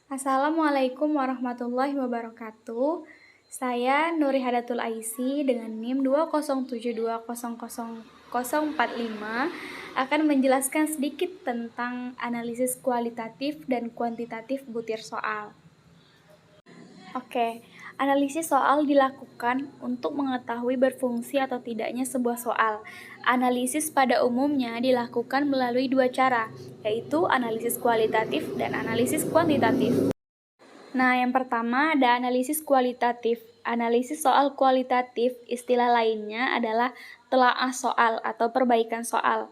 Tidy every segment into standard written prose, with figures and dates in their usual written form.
Assalamualaikum warahmatullahi wabarakatuh. Saya Nuri Hadatul Aisy dengan NIM 207200045 akan menjelaskan sedikit tentang analisis kualitatif dan kuantitatif butir soal. Oke, analisis soal dilakukan untuk mengetahui berfungsi atau tidaknya sebuah soal. Analisis pada umumnya dilakukan melalui dua cara, yaitu analisis kualitatif dan analisis kuantitatif. Nah, yang pertama ada analisis kualitatif. Analisis soal kualitatif, istilah lainnya adalah telaah soal atau perbaikan soal.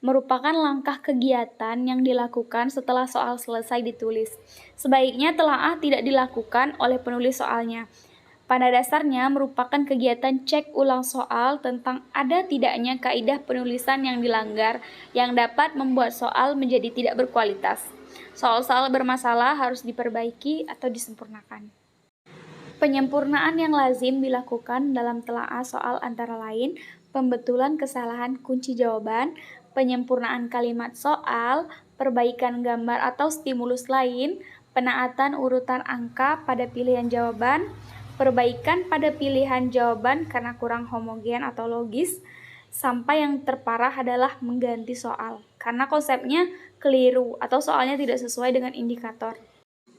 Merupakan langkah kegiatan yang dilakukan setelah soal selesai ditulis. Sebaiknya telaah tidak dilakukan oleh penulis soalnya. Pada dasarnya merupakan kegiatan cek ulang soal tentang ada tidaknya kaidah penulisan yang dilanggar yang dapat membuat soal menjadi tidak berkualitas. Soal-soal bermasalah harus diperbaiki atau disempurnakan. Penyempurnaan yang lazim dilakukan dalam telaah soal antara lain pembetulan kesalahan kunci jawaban, penyempurnaan kalimat soal, perbaikan gambar atau stimulus lain, penaatan urutan angka pada pilihan jawaban, perbaikan pada pilihan jawaban karena kurang homogen atau logis, sampai yang terparah adalah mengganti soal, karena konsepnya keliru atau soalnya tidak sesuai dengan indikator.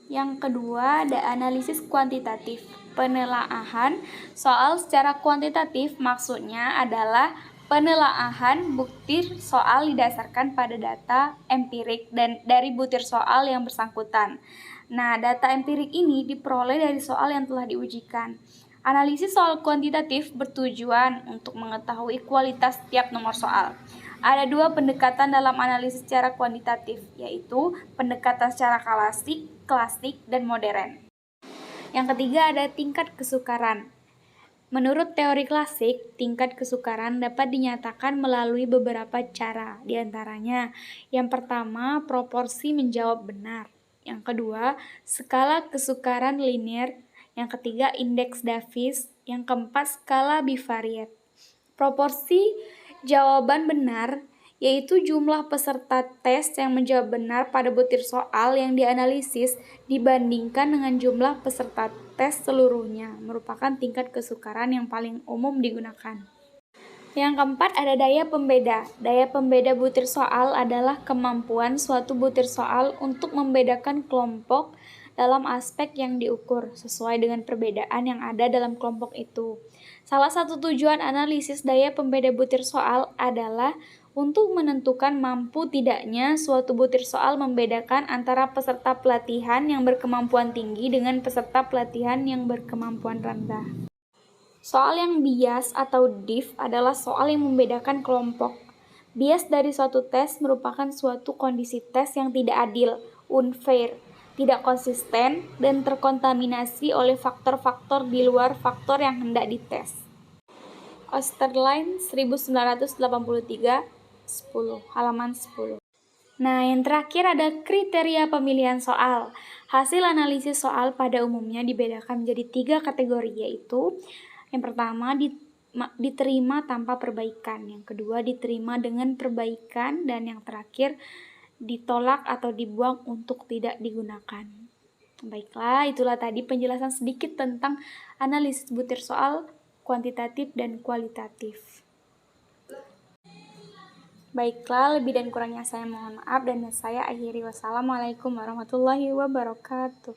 Yang kedua, ada analisis kuantitatif. Penelaahan soal secara kuantitatif maksudnya adalah penelaahan butir soal didasarkan pada data empirik dan dari butir soal yang bersangkutan. Nah, data empirik ini diperoleh dari soal yang telah diujikan. Analisis soal kuantitatif bertujuan untuk mengetahui kualitas tiap nomor soal. Ada dua pendekatan dalam analisis secara kuantitatif, yaitu pendekatan secara klasik, dan modern. Yang ketiga ada tingkat kesukaran. Menurut teori klasik, tingkat kesukaran dapat dinyatakan melalui beberapa cara, diantaranya yang pertama, proporsi menjawab benar. Yang kedua, skala kesukaran linear. Yang ketiga, indeks Davis. Yang keempat, skala bivariat. Proporsi jawaban benar yaitu jumlah peserta tes yang menjawab benar pada butir soal yang dianalisis dibandingkan dengan jumlah peserta tes seluruhnya, merupakan tingkat kesukaran yang paling umum digunakan. Yang keempat ada daya pembeda. Daya pembeda butir soal adalah kemampuan suatu butir soal untuk membedakan kelompok dalam aspek yang diukur sesuai dengan perbedaan yang ada dalam kelompok itu. Salah satu tujuan analisis daya pembeda butir soal adalah untuk menentukan mampu tidaknya suatu butir soal membedakan antara peserta pelatihan yang berkemampuan tinggi dengan peserta pelatihan yang berkemampuan rendah. Soal yang bias atau diff adalah soal yang membedakan kelompok. Bias dari suatu tes merupakan suatu kondisi tes yang tidak adil, unfair, tidak konsisten, dan terkontaminasi oleh faktor-faktor di luar faktor yang hendak dites. Oesterlein 1983, 10, halaman 10. Nah, yang terakhir ada kriteria pemilihan soal. Hasil analisis soal pada umumnya dibedakan menjadi 3 kategori, yaitu yang pertama diterima tanpa perbaikan, yang kedua diterima dengan perbaikan, dan yang terakhir ditolak atau dibuang untuk tidak digunakan. Baiklah, itulah tadi penjelasan sedikit tentang analisis butir soal kuantitatif dan kualitatif. Baiklah, lebih dan kurangnya saya mohon maaf dan saya akhiri. Wassalamualaikum warahmatullahi wabarakatuh.